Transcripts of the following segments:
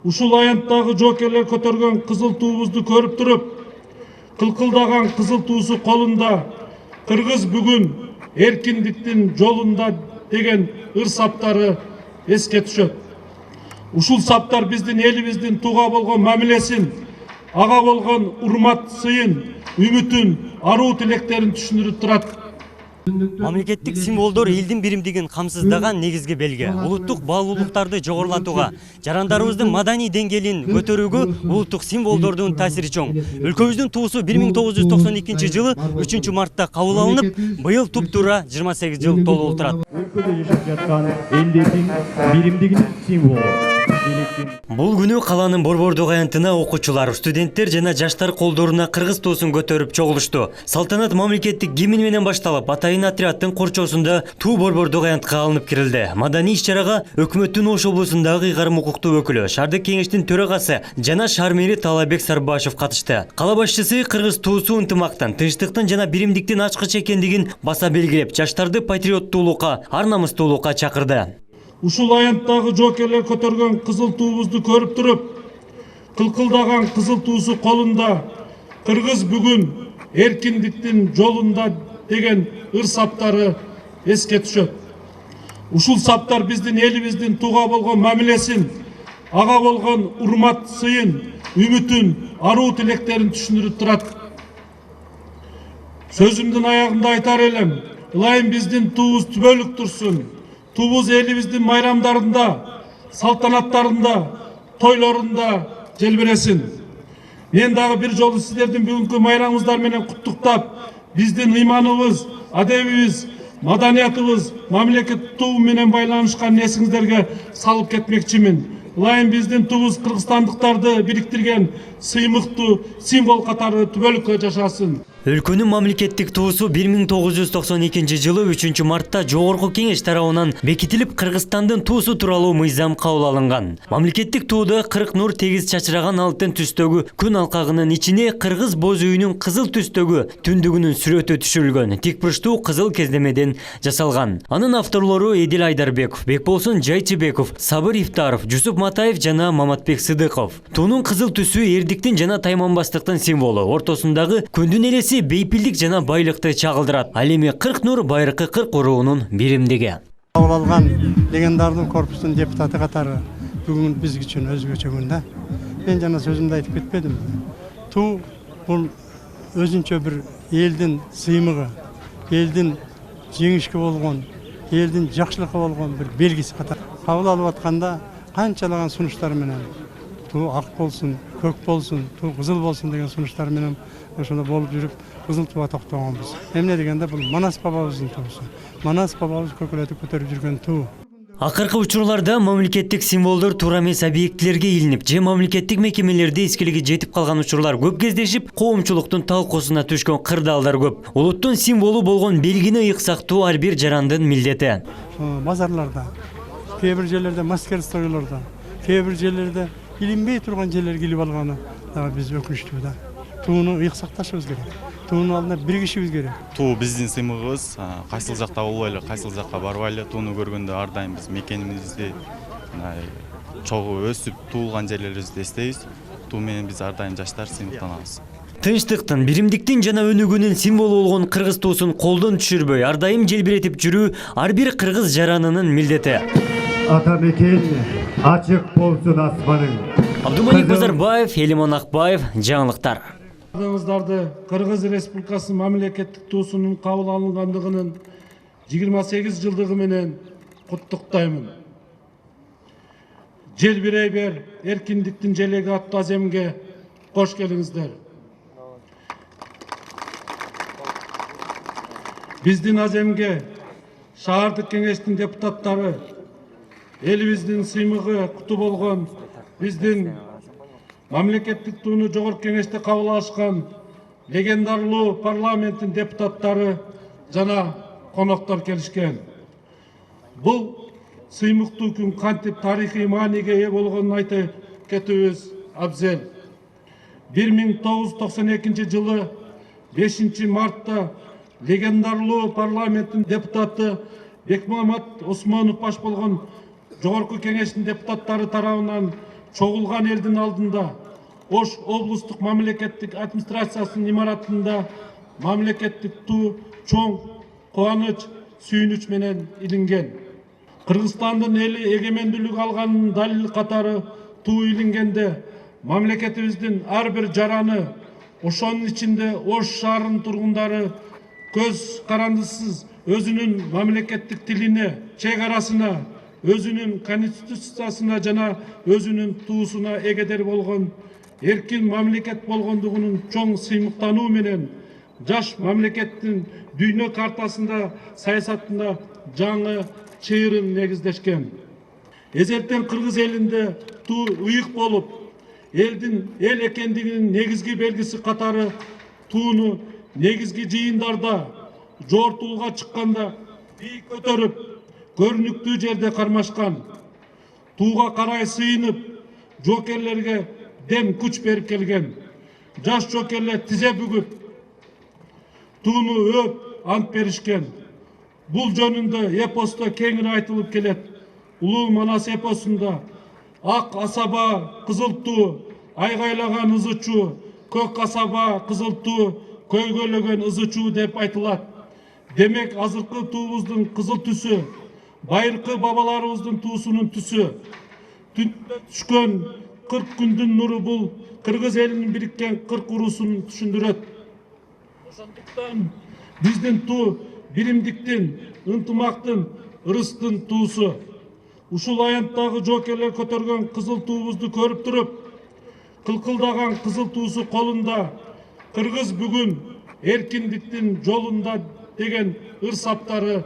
Ушул аянттагы жоокерлер көтөргөн кызыл туубузду көрүп туруп, кылкылдаган кызыл туусу колунда кыргыз бүгүн эркиндиктин жолунда деген ыр саптары эске түшөт. Ушул саптар биздин элибиздин туга болгон мамилесин, ага болгон урмат сыйын, үмүтүн, аруу тилектерин түшүндүрүп турат. Мамлекеттик символдор элдин биримдигин камсыздаган негизги белги. Улуттук баалуулуктарды жогорулатууга, жарандарыбыздын маданий деңгээлин көтөрүүгө улуттук символдордун таасири чоң. Өлкөбүздүн туусу 1992 жылы 3 мартта кабыл алынып, быйыл туп-туура 28 жыл толуп турат. Өлкөдө жашап жаткан элдердин биримдигинин символу. Бул күнү каланын борбордук аянтына окуучулар, студенттер жана жаштар колдоруна кыргыз туусун көтөрүп чогулушту. Салтанат мамлекеттик гимн менен башталып, атайын отряддын корчоосунда туу борбордук аянтка алынып кирилди. Маданий иш-чарага өкмөттүн Ош облусундагы ыйгарым укуктуу өкүлү, шаардык кеңештин төрагасы жана шаар мэри Талабек Сарбашев катышты. Кала башчысы кыргыз туусу ынтымактын, тынчтыктын жана биримдиктин ачкыч экендигин баса белгилеп, жаштарды патриоттуулукка, ар намыстуулукка чакырды. Ушул аянттагы жоокерлер көтөргөн кызыл туубузду көрүп туруп, кылкылдаган кызыл туусу колунда кыргыз бүгүн эркиндиктин жолунда деген ыр саптары эске түшөт. Ушул саптар биздин элибиздин туга болгон мамилесин, ага болгон урмат сыйын, үмүтүн, аруу тилектерин түшүндүрүп турат. Сөзүмдүн аягында айтар элем, ылайым биздин туубуз түбөлүк турсун. Туубуз элибиздин майрамдарында, салтанаттарында, тойлорунда желбиресин. Мен дагы бир жолу сиздердин бүгүнкү майрамыңыздар менен куттуктап, биздин ыйманыбыз, адебибиз, маданиятыбыз, мамлекет туу менен байланышкан эсиңиздерге салып кетмекчимин. Ылайым биздин туубуз кыргызстандыктарды бириктирген сыймыктуу символ катары түбөлүккө жашасын. Өлкөнүн мамлекеттик туусу 1992 жылы 3 мартта Жогорку кеңеш тарабынан бекитилип, Кыргызстандын туусу тууралуу мыйзам кабыл алынган. Мамлекеттик тууда 40 нур тегиз чачыраган алтын түстөгү күн алкагынын ичине кыргыз боз үйүнүн кызыл түстөгү түндүгүнүн сүрөтү түшүрүлгөн, тик бурчтуу кызыл кездемеден жасалган. Анын авторлору Эдил Айдарбеков, Бекболсун Жайчыбеков, Сабыр Ифтаров, Жусуп Матаев жана Маматбек Сыдыков. Туунун кызыл түсү эрдиктин жана тайманбастыктын символу, ортосундагы күндүн элеси бейпилдик жана байлыкты чагылдырат. Ал эми 40 нур байыркы 40 уруунун биримдиги. Кабыл алган легендардын корпусунун депутаты катары бүгүн биз үчүн өзгөчө күн да. Мен жана сөзүмдү айтып кетпедим. Туу бул өзүнчө бир элдин сыймыгы, элдин жеңишке болгон, элдин жакшылыкка болгон бир белгиси катары. Кабыл алып атканда канчалаган сунуштар менен туу ак болсун, көк болсун, туу кызыл болсун деген сунуштар менен ошондо болуп жүрүп кызыл тууга токтогонбуз. Эмне дегенде бул Манас бабабыздын туусу. Манас бабабыз көкөлөтүп көтөрүп жүргөн туу. Акыркы учурларда мамлекеттик символдор туура эмес объектилерге илинип, же мамлекеттик мекемелерде эскилиги жетип калган учурлар көп кездешип, коомчулуктун талкуусуна түшкөн кырдаалдар көп. Улуттун символу болгон белгини ыйык сактоо ар бир жарандын милдети. Базарларда, кээ бир жерлерде мастерстволордо, кээ бир жерлерде илинбей турган жерлерге илип алганы дагы биз өкүнүчтүү да. Тууну ыйык сакташыбыз керек. Туунун алдына биригишибиз керек. Туу биздин сыймыгыбыз, кайсыл жакта болбойлу, кайсыл жакка барбайлы, тууну көргөндө ар дайым биз мекенибизди, чогуу өсүп туулган жерлерибизди эстейбиз. Туу менен биз ар дайым жаштар сыймыктанабыз. Тынчтыктын, биримдиктин жана өнүгүүнүн символу болгон кыргыз туусун колдон түшүрбөй, ар дайым желбиретип жүрүү ар бир кыргыз жаранынын милдети. Ата мекен ачык болсун асманың. Абдумалик Базарбаев, Элимон Акбаев, жаңылыктар. Баарыңыздарды Кыргыз Республикасынын мамлекеттик туусунун кабыл алынгандыгынын 28 жылдыгы менен куттуктаймын. Желбирей бер эркиндиктин желеги аттуу аземге кош келиңиздер. Биздин аземге шаардык кеңештин депутаттары, элибиздин сыймыгы куту болгон биздин мамлекеттик тууну жогорку кеңеште кабыл алышкан легендарлуу парламенттин депутаттары жана коноктор келишкен. Бул сыймыктуу күн кантип тарыхый мааниге ээ болгонун айтып кетүүбүз абзел. 1992 жылы 5 мартта легендарлуу парламенттин депутаты Бекмамат Осмонов баш болгон жогорку кеңештин депутаттары тарабынан чогулган элдин алдында Ош облустук мамлекеттик администрациясынын имаратында мамлекеттик туу чоң кубаныч, сүйүнүч менен илинген. Кыргызстандын эли эгемендүүлүк алганынын далили катары туу илингенде мамлекетибиздин ар бир жараны, ошонун ичинде Ош шаарынын тургундары көз карандысыз өзүнүн мамлекеттик тилине, чек арасына, өзүнүн конституциясына жана өзүнүн туусуна эгедер болгон эркин мамлекет болгондугунун чоң сыймыктануу менен жаш мамлекеттин дүйнө картасында саясатында жаңы чыйырын негиздешкен. Эзелтен кыргыз элинде туу ыйык болуп, элдин эл экендигинин негизги белгиси катары тууну негизги жыйындарда, жортуулга чыкканда бийик көтөрүп, көрүнүктүү жерде кармашкан. Тууга карай сыйынып, жоокерлерге дем күч берип келген. Жаш жоокерлер тизе бүгүп, тууну өп, ант беришкен. Бул жөнүндө эпосто кеңири айтылып келет. Улуу Манас эпосунда ак асаба кызыл туу, айгайлаган ызы чуу, көк асаба кызыл туу, көйгөйлөгөн ызы чуу деп айтылат. Демек азыркы туубуздун кызыл түсү, байыркы бабаларыбыздын туусунун түсү. Түндө түшкөн 40 күндүн нуру бул кыргыз элинин бириккен 40 уруусун түшүндүрөт. Ошондуктан биздин туу биримдиктин, ынтымактын, ырыстын туусу. Ушул аянттагы жоокерлер көтөргөн кызыл туубузду көрүп туруп, кылкылдаган кызыл туусу колунда кыргыз бүгүн эркиндиктин жолунда деген ыр саптары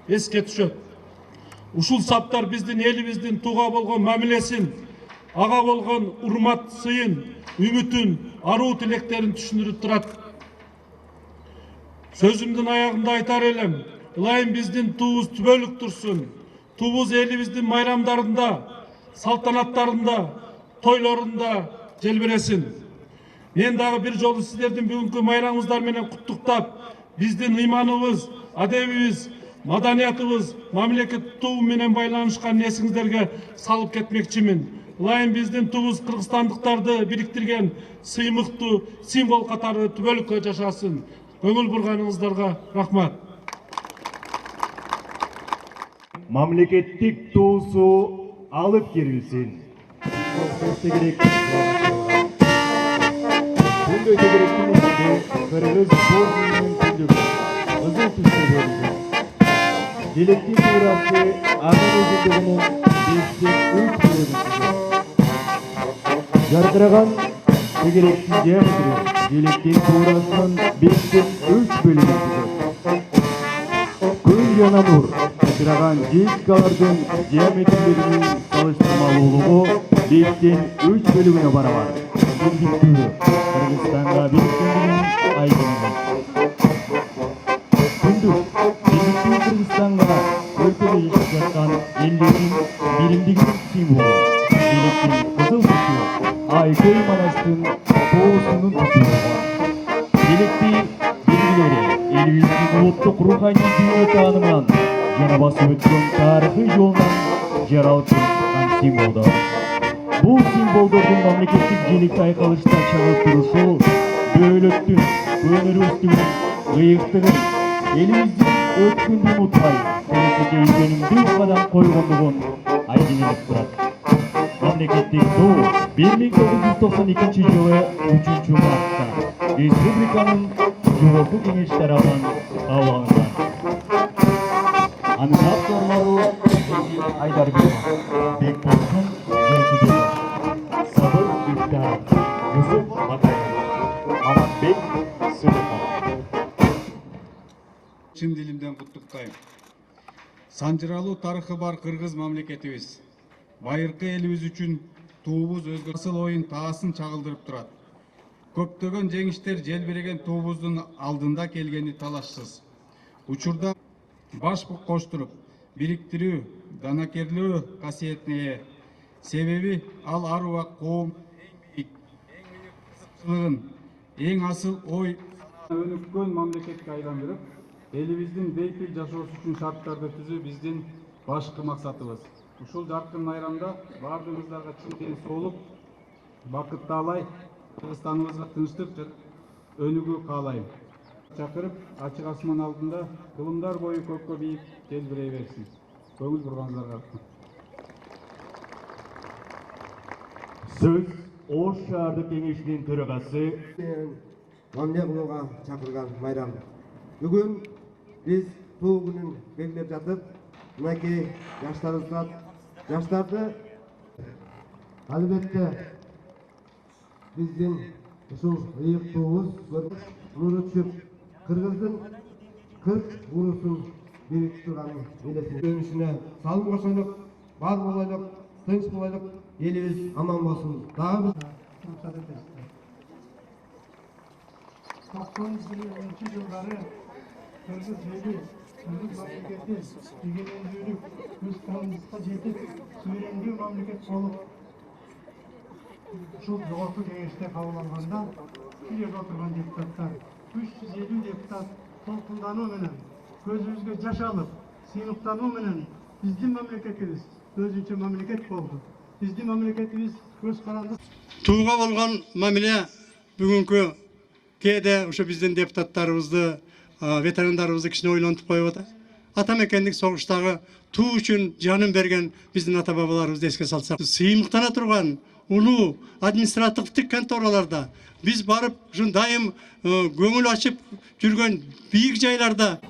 эске түшөт. Ушул саптар биздин элибиздин тууга болгон мамилесин, ага болгон урмат сыйын, үмүтүн, аруу тилектерин түшүндүрүп турат. Сөзүмдүн аягында айтар элем, ылайым биздин туубуз түбөлүк турсун. Туубуз элибиздин майрамдарында, салтанаттарында, тойлорунда желбиресин. Мен дагы бир жолу сиздердин бүгүнкү майрамыңыздар менен куттуктап, биздин ыйманыбыз, адебибиз, маданиятыбыз, мамлекет туу менен байланышкан эсиңиздерге салып кетмекчимин. Ылайым биздин туубуз кыргызстандыктарды бириктирген сыймыктуу символ катары түбөлүккө жашасын. Көңүл бурганыңыздарга рахмат. Мамлекеттик туусу алып кирилсин. Күндө өтө керектин ичинде кыргыз формунун күндүгү кызыл түстө берилген. Желектин туурасы анын узундугунун 5-3 километр. Жаркыраган тегеректин диаметри желектин туурасынын 5-3 бөлүгүн түзөт. Күн жана нур жаркыраган дискалардын диаметрлеринин салыштырмалуулугу 5-3 бөлүгүнө барабар. Күндүктүү Кыргызстанга бириктигинин айдынган. Күндүк бириктүү Кыргызстанга өлкөдө жашап жаткан элдердин биримдигинин символу. Желектин кызыл түсү Айкөй Манастын тоосунун түсү. Желекти белгилери элибиздин улуттук руханий дүйнө таанымынан жана басып өткөн тарыхый жолунан жаралып келе символдор. Бул символдордун мамлекеттик желекти айкалышта чагып турушу дөөлөттүн, өнөрүбүздүн ыйыктыгын, элибиздин өткөндү унутпай, келечекке үлгөнүмдүү кадам койгондугун айдынелеп турат. Мамлекеттик туу 1992 жылы 3 мартта республиканын Жогорку кеңеш тарабынан кабыл алынган. Анын авторлору Айдарбек, Бекболсун Жайчыбеков, Сабыр Иктаров, Юсуп Батаев, Аманбек Сөлөков. Чын дилимден куттуктайм. Санжыралуу тарыхы бар кыргыз мамлекетибиз байыркы элибиз үчүн туубуз өзгөрсөл оюн таасын чагылдырып турат. Көптөгөн жеңиштер желбиреген туубуздун алдында келгени талашсыз. Учурда баш коштуруп, бириктирүү, данакерлөө касиетине ээ. Себеби ал ар убак коом эң ыйык кызыкчылыгын, эң асыл ой өнүккөн мамлекетке айландырып, элибиздин бейпил жашоосу үчүн шарттарды түзүү биздин башкы максатыбыз. Ушул жаркын майрамда баардыгыңыздарга чын соолук, бакыт таалай, Кыргызстаныбызга тынчтык өнүгүү каалайм. Чакырып, ачык асман алдында кылымдар бою көккө бийик желбирей берсин. Көңүл бурганыңыздарга рахмат. Сөз Ош шаардык кеңешинин төрагасы мамиле кылууга чакырган майрам. Бүгүн биз туу күнүн белгилеп жатып, мынакей жаштарды албетте биздин ушул ыйык туубуз нуру түшүп, кыргыздын 40 урусун бириктип турганын билесиз. Дөнүшүнө салым кошойлук, бар болойлук, тынч болойлук, элибиз аман болсун. Дагы 90-njy жылдары кыргыз эли, кыргыз мамлекети эгемендүүлүк, өз колубузга жетип, суверендүү мамлекет болуп, ушул жогорку кеңеште кабыл алганда, бул жерде отурган депутаттар 350 депутат толкундануу менен, көзүбүзгө жаш алып, сыймыктануу менен биздин мамлекетибиз өзүнчө мамлекет болду. Биздин мамлекетибиз көз каранды. Тууга болгон мамиле бүгүнкү кээде ошо биздин депутаттарыбызды, ветерандарыбызды кичине ойлонтуп коюп атат. Ата мекендик согуштагы туу үчүн жанын берген биздин ата бабаларыбызды эске салсак, сыймыктана турган улуу административдик контораларда биз барып ушун дайым көңүл ачып жүргөн бийик жайларда